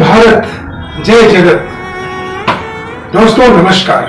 भारत, जय जगत। दोस्तों नमस्कार,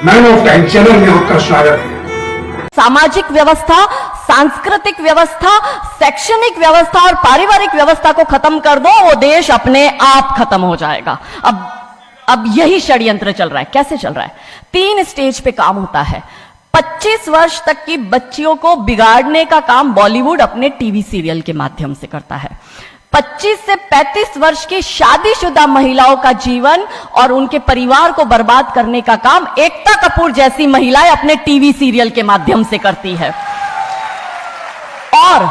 मैन ऑफ टाइम चैनल में आपका स्वागत है। सामाजिक व्यवस्था, सांस्कृतिक व्यवस्था, शैक्षणिक व्यवस्था और पारिवारिक व्यवस्था को खत्म कर दो, वो देश अपने आप खत्म हो जाएगा। अब यही षड्यंत्र चल रहा है। कैसे चल रहा है? 3 स्टेज पे काम होता है। 25 वर्ष तक की बच्चियों को बिगाड़ने का काम बॉलीवुड अपने टीवी सीरियल के माध्यम से करता है। 25 से 35 वर्ष की शादीशुदा महिलाओं का जीवन और उनके परिवार को बर्बाद करने का काम एकता कपूर जैसी महिलाएं अपने टीवी सीरियल के माध्यम से करती है। और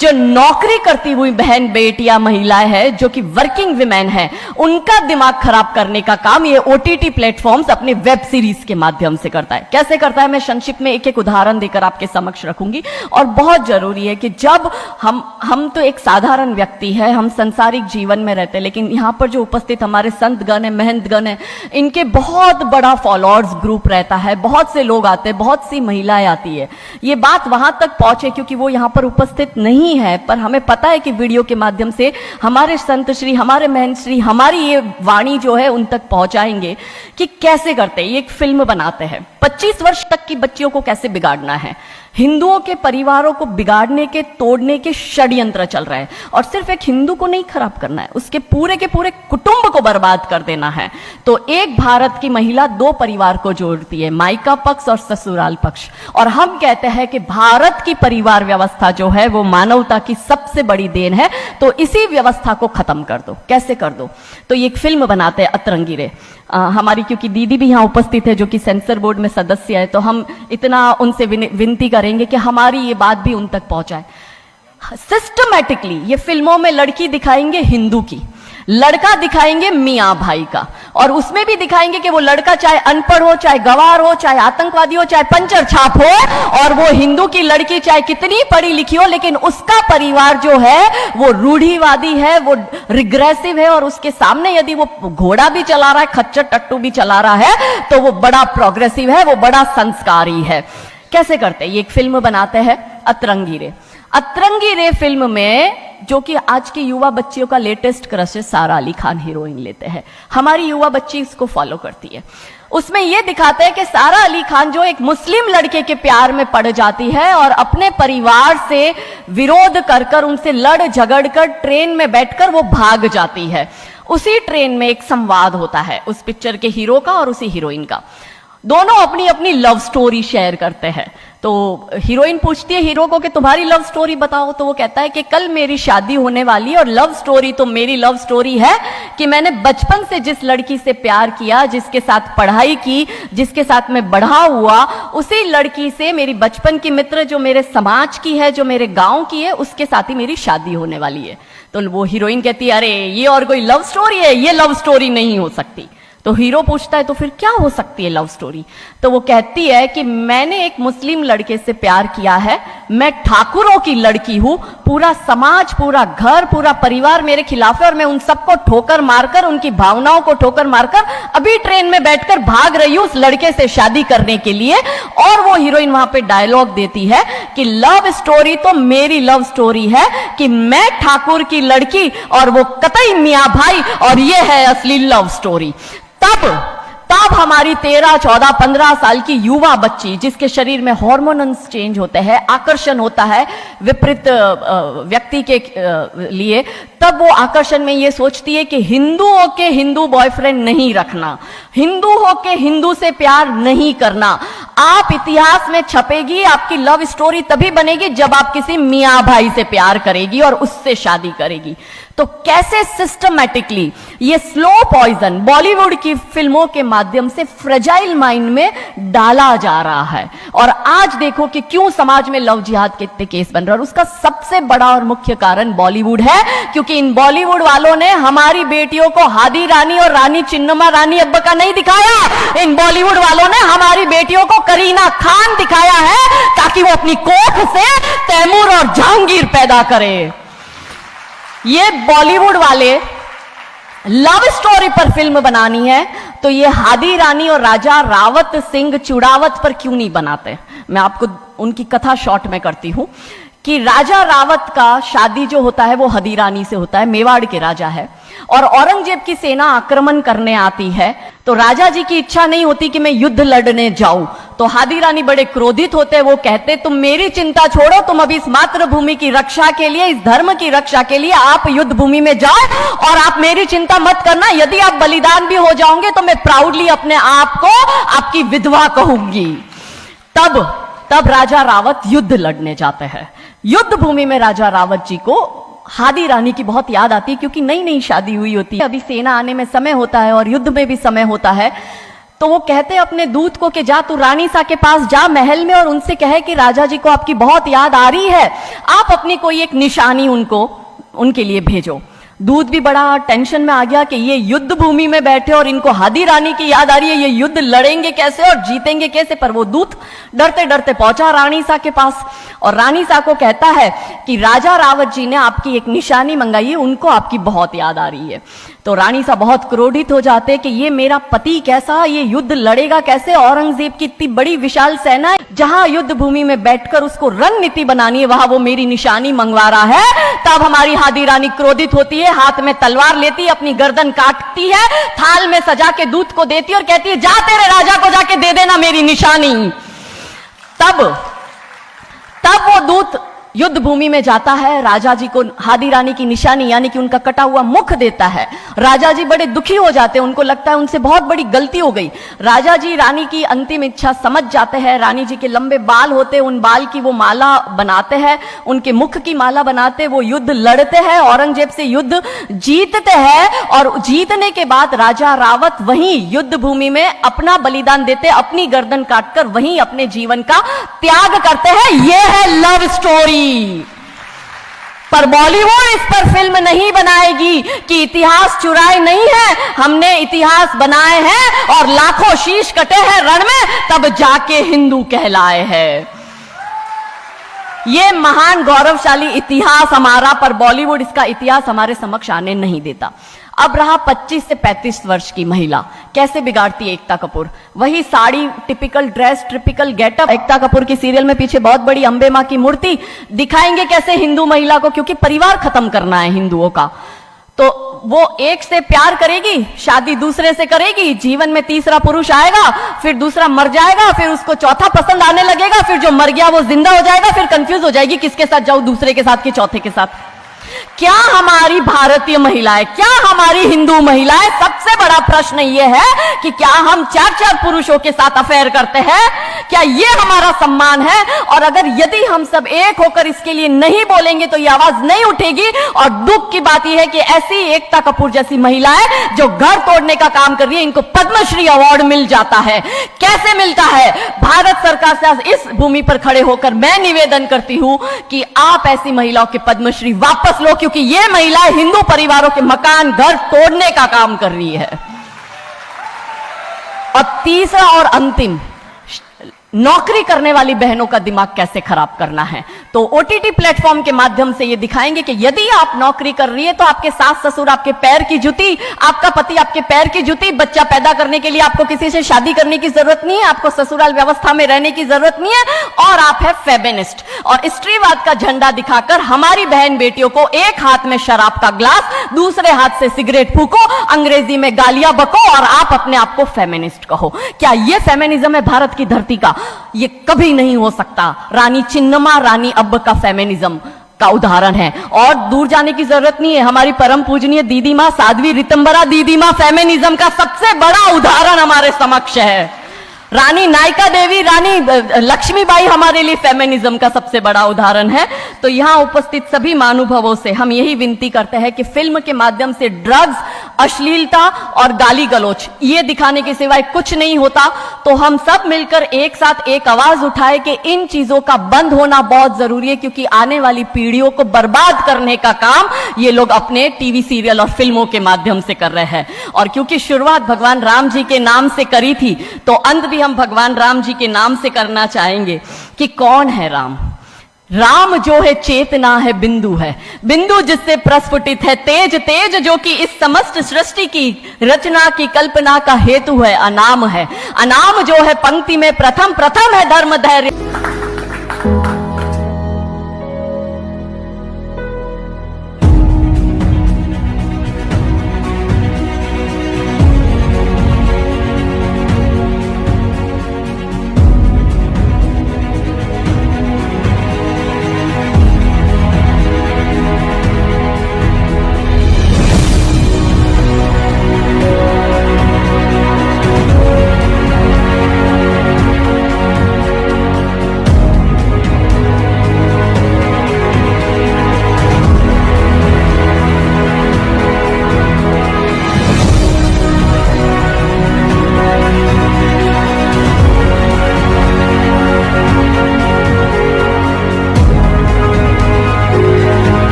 जो नौकरी करती हुई बहन बेटियां महिलाएं हैं, जो कि वर्किंग विमेन हैं, उनका दिमाग खराब करने का काम ये ओटीटी प्लेटफॉर्म्स अपने वेब सीरीज के माध्यम से करता है। कैसे करता है, मैं संक्षिप्त में एक एक उदाहरण देकर आपके समक्ष रखूंगी। और बहुत जरूरी है कि जब हम तो एक साधारण व्यक्ति है, हम संसारिक जीवन में रहते हैं, लेकिन यहां पर जो उपस्थित हमारे संतगण है, महंतगण है, इनके बहुत बड़ा फॉलोअर्स ग्रुप रहता है, बहुत से लोग आते हैं, बहुत सी महिलाएं आती है। ये बात वहां तक पहुंचे क्योंकि वो यहां पर उपस्थित नहीं है, पर हमें पता है कि वीडियो के माध्यम से हमारे संत श्री, हमारे महंत श्री हमारी ये वाणी जो है उन तक पहुंचाएंगे कि कैसे करते हैं। ये एक फिल्म बनाते हैं, 25 वर्ष तक की बच्चियों को कैसे बिगाड़ना है। हिंदुओं के परिवारों को बिगाड़ने के, तोड़ने के षड्यंत्र चल रहा है। और सिर्फ एक हिंदू को नहीं खराब करना है, उसके पूरे के पूरे कुटुंब को बर्बाद कर देना है। तो एक भारत की महिला 2 परिवार को जोड़ती है, मायका पक्ष और ससुराल पक्ष। और हम कहते हैं कि भारत की परिवार व्यवस्था जो है वो मानवता की सबसे बड़ी देन है। तो इसी व्यवस्था को खत्म कर दो। कैसे कर दो? तो ये एक फिल्म बनाते हैं अतरंगी रे। हमारी क्योंकि दीदी भी यहाँ उपस्थित है जो कि सेंसर बोर्ड में सदस्य है, तो हम इतना उनसे विनती करेंगे कि हमारी ये बात भी उन तक पहुंचाए। सिस्टमैटिकली ये फिल्मों में लड़की दिखाएंगे हिंदू की, लड़का दिखाएंगे मियाँ भाई का, और उसमें भी दिखाएंगे कि वो लड़का चाहे अनपढ़ हो, चाहे गवार हो, चाहे आतंकवादी हो, चाहे पंचर छाप हो, और वो हिंदू की लड़की चाहे कितनी पढ़ी लिखी हो, लेकिन उसका परिवार जो है वो रूढ़िवादी है, वो रिग्रेसिव है, और उसके सामने यदि वो घोड़ा भी चला रहा है, खच्चर टट्टू भी चला रहा है, तो वो बड़ा प्रोग्रेसिव है, वो बड़ा संस्कारी है। कैसे करते हैं? ये एक फिल्म बनाते हैं अतरंगी रे। अतरंगी रे फिल्म में जो कि आज की युवा बच्चियों का लेटेस्ट क्रश है, सारा अली खान हीरोइन लेते हैं। हमारी युवा बच्ची इसको फॉलो करती है। उसमें यह दिखाते हैं कि सारा अली खान जो एक मुस्लिम लड़के के प्यार में पड़ जाती है और अपने परिवार से विरोध कर उनसे लड़ झगड़ कर ट्रेन में बैठकर वो भाग जाती है। उसी ट्रेन में एक संवाद होता है उस पिक्चर के हीरो का और उसी हीरोइन का। दोनों अपनी अपनी लव स्टोरी शेयर करते हैं। तो हीरोइन पूछती है हीरो को कि तुम्हारी लव स्टोरी बताओ, तो वो कहता है कि कल मेरी शादी होने वाली है और लव स्टोरी तो मेरी लव स्टोरी है कि मैंने बचपन से जिस लड़की से प्यार किया, जिसके साथ पढ़ाई की, जिसके साथ मैं बढ़ा हुआ, उसी लड़की से मेरी बचपन की मित्र जो मेरे समाज की है, जो मेरे गांव की है, उसके साथ ही मेरी शादी होने वाली है। तो वो हीरोइन कहती है अरे ये और कोई लव स्टोरी है, ये लव स्टोरी नहीं हो सकती। तो हीरो पूछता है तो फिर क्या हो सकती है लव स्टोरी? तो वो कहती है कि मैंने एक मुस्लिम लड़के से प्यार किया है, मैं ठाकुरों की लड़की हूं, पूरा समाज, पूरा घर, पूरा परिवार मेरे खिलाफ है और मैं उन सबको ठोकर मारकर, उनकी भावनाओं को ठोकर मारकर अभी ट्रेन में बैठकर भाग रही हूं उस लड़के से शादी करने के लिए। और वो हीरोइन वहां पे डायलॉग देती है कि लव स्टोरी तो मेरी लव स्टोरी है कि मैं ठाकुर की लड़की और वो कतई मियाँ भाई, और ये है असली लव स्टोरी। तब हमारी 13, 14, 15 साल की युवा बच्ची, जिसके शरीर में हार्मोन्स चेंज होते हैं, आकर्षण होता है विपरीत व्यक्ति के लिए, तब वो आकर्षण में ये सोचती है कि हिंदू हो के हिंदू बॉयफ्रेंड नहीं रखना, हिंदू हो के हिंदू से प्यार नहीं करना। आप इतिहास में छपेगी, आपकी लव स्टोरी तभी बनेगी जब आप किसी मियाँ भाई से प्यार करेगी और उससे शादी करेगी। तो कैसे सिस्टमैटिकली ये स्लो पॉइजन बॉलीवुड की फिल्मों के माध्यम से फ्रेजाइल माइंड में डाला जा रहा है। और आज देखो कि क्यों समाज में लव जिहाद के इतने केस बन रहे हैं, और उसका सबसे बड़ा और मुख्य कारण बॉलीवुड है, क्योंकि इन बॉलीवुड वालों ने हमारी बेटियों को हादी रानी और रानी चिन्नमा रानी अब्बा का नहीं दिखाया। इन बॉलीवुड वालों ने हमारी बेटियों को करीना खान दिखाया है ताकि वो अपनी कोख से तैमूर और जहांगीर पैदा करे। ये बॉलीवुड वाले लव स्टोरी पर फिल्म बनानी है तो ये हादी रानी और राजा रावत सिंह चुड़ावत पर क्यों नहीं बनाते? मैं आपको उनकी कथा शॉर्ट में करती हूं कि राजा रावत का शादी जो होता है वो हदी रानी से होता है, मेवाड़ के राजा है, और औरंगजेब की सेना आक्रमण करने आती है तो राजा जी की इच्छा नहीं होती कि मैं युद्ध लड़ने जाऊं, तो हादी रानी बड़े क्रोधित होते हैं। वो कहते तुम मेरी चिंता छोड़ो, तुम अभी इस मातृभूमि की रक्षा के लिए, इस धर्म की रक्षा के लिए आप युद्ध भूमि में जाओ और आप मेरी चिंता मत करना। यदि आप बलिदान भी हो जाओगे तो मैं प्राउडली अपने आप को आपकी विधवा कहूंगी। तब राजा रावत युद्ध लड़ने जाते हैं। युद्ध भूमि में राजा रावत जी को हादी रानी की बहुत याद आती है, क्योंकि नई नई शादी हुई होती है, अभी सेना आने में समय होता है और युद्ध में भी समय होता है। तो वो कहते हैं अपने दूत को कि जा तू रानी सा के पास जा महल में और उनसे कहे कि राजा जी को आपकी बहुत याद आ रही है, आप अपनी कोई एक निशानी उनके लिए भेजो। दूत भी बड़ा टेंशन में आ गया कि ये युद्ध भूमि में बैठे और इनको हादी रानी की याद आ रही है, ये युद्ध लड़ेंगे कैसे और जीतेंगे कैसे। पर वो दूत डरते डरते पहुंचा रानी सा के पास और रानी सा को कहता है कि राजा रावत जी ने आपकी एक निशानी मंगाई है, उनको आपकी बहुत याद आ रही है। तो रानी सा बहुत क्रोधित हो जाते हैं कि ये मेरा पति कैसा, ये युद्ध लड़ेगा कैसे, औरंगजेब की इतनी बड़ी विशाल सेना है, जहां युद्ध भूमि में बैठकर उसको रणनीति बनानी है वहां वो मेरी निशानी मंगवा रहा है। तब हमारी हादी रानी क्रोधित होती है, हाथ में तलवार लेती है, अपनी गर्दन काटती है, थाल में सजा के दूत को देती है और कहती है जा तेरे राजा को जाके दे देना मेरी निशानी। तब वो दूत युद्ध भूमि में जाता है, राजा जी को हादी रानी की निशानी यानी कि उनका कटा हुआ मुख देता है। राजा जी बड़े दुखी हो जाते हैं, उनको लगता है उनसे बहुत बड़ी गलती हो गई। राजा जी रानी की अंतिम इच्छा समझ जाते हैं। रानी जी के लंबे बाल होते हैं, उन बाल की वो माला बनाते हैं, उनके मुख की माला बनाते, वो युद्ध लड़ते हैं, औरंगजेब से युद्ध जीतते हैं और जीतने के बाद राजा रावत वहीं युद्ध भूमि में अपना बलिदान देते, अपनी गर्दन काटकर वहीं अपने जीवन का त्याग करते हैं। यह है लव स्टोरी। पर बॉलीवुड इस पर फिल्म नहीं बनाएगी कि इतिहास चुराए नहीं है, हमने इतिहास बनाए हैं और लाखों शीश कटे हैं रण में, तब जाके हिंदू कहलाए हैं। ये महान गौरवशाली इतिहास हमारा, पर बॉलीवुड इसका इतिहास हमारे समक्ष आने नहीं देता। अब रहा 25 से 35 वर्ष की महिला, कैसे बिगाड़ती है एकता कपूर। वही sari, typical dress, typical getup. Ekta Kapoor की सीरियल में पीछे बहुत बड़ी अंबे मां की मूर्ति दिखाएंगे कैसे हिंदू महिला को, क्योंकि परिवार खत्म करना है हिंदुओं का। तो वो एक से प्यार करेगी, शादी दूसरे से करेगी, जीवन में तीसरा पुरुष आएगा, फिर दूसरा मर जाएगा, फिर उसको चौथा पसंद आने लगेगा, फिर जो मर गया वो जिंदा हो जाएगा, फिर कंफ्यूज हो जाएगी किसके साथ जाऊं, दूसरे के साथ कि चौथे के साथ। क्या हमारी भारतीय महिलाएं, क्या हमारी हिंदू महिलाएं, सबसे बड़ा प्रश्न यह है कि क्या हम 4-4 पुरुषों के साथ अफेयर करते हैं? क्या ये हमारा सम्मान है? और अगर यदि हम सब एक होकर इसके लिए नहीं बोलेंगे तो ये आवाज नहीं उठेगी। और दुख की बात यह है कि ऐसी एकता कपूर जैसी महिलाएं जो घर तोड़ने का काम कर रही है, इनको पद्मश्री अवार्ड मिल जाता है। कैसे मिलता है? भारत सरकार से इस भूमि पर खड़े होकर मैं निवेदन करती हूं कि आप ऐसी महिलाओं के पद्मश्री वापस लो, क्योंकि ये महिलाएं हिंदू परिवारों के मकान, घर तोड़ने का काम कर रही है। और तीसरा और अंतिम, नौकरी करने वाली बहनों का दिमाग कैसे खराब करना है। तो ओटीटी प्लेटफॉर्म के माध्यम से ये दिखाएंगे कि यदि आप नौकरी कर रही है तो आपके सास ससुर आपके पैर की जूती, आपका पति आपके पैर की जूती। बच्चा पैदा करने के लिए आपको किसी से शादी करने की जरूरत नहीं है, आपको ससुराल व्यवस्था में रहने की जरूरत नहीं है, और आप है फेमिनिस्ट। और स्त्रीवाद का झंडा दिखाकर हमारी बहन बेटियों को एक हाथ में शराब का ग्लास, दूसरे हाथ से सिगरेट फूको, अंग्रेजी में गालियां बको और आप अपने आप को फेमिनिस्ट कहो। क्या यह फेमिनिज्म है भारत की धरती का? ये कभी नहीं हो सकता। रानी चिन्नमा, रानी अब्ब का फेमिनिज्म का उदाहरण है। और दूर जाने की जरूरत नहीं है, हमारी परम पूजनीय दीदी मां साध्वी रितंबरा दीदी मां फेमिनिज्म का सबसे बड़ा उदाहरण हमारे समक्ष है। रानी नायका देवी, रानी लक्ष्मीबाई हमारे लिए फेमिनिज्म का सबसे बड़ा उदाहरण है। तो यहां उपस्थित सभी महानुभावों से हम यही विनती करते हैं कि फिल्म के माध्यम से ड्रग्स, अश्लीलता और गाली गलौच ये दिखाने के सिवाय कुछ नहीं होता। तो हम सब मिलकर एक साथ एक आवाज उठाए कि इन चीजों का बंद होना बहुत जरूरी है, क्योंकि आने वाली पीढ़ियों को बर्बाद करने का काम ये लोग अपने टीवी सीरियल और फिल्मों के माध्यम से कर रहे हैं। और क्योंकि शुरुआत भगवान राम जी के नाम से करी थी, तो अंत भी हम भगवान राम जी के नाम से करना चाहेंगे कि कौन है राम। राम जो है चेतना है, बिंदु है, बिंदु जिससे प्रस्फुटित है तेज, तेज जो कि इस समस्त सृष्टि की रचना की कल्पना का हेतु है। अनाम है, अनाम जो है पंक्ति में प्रथम, प्रथम है धर्म धैर्य।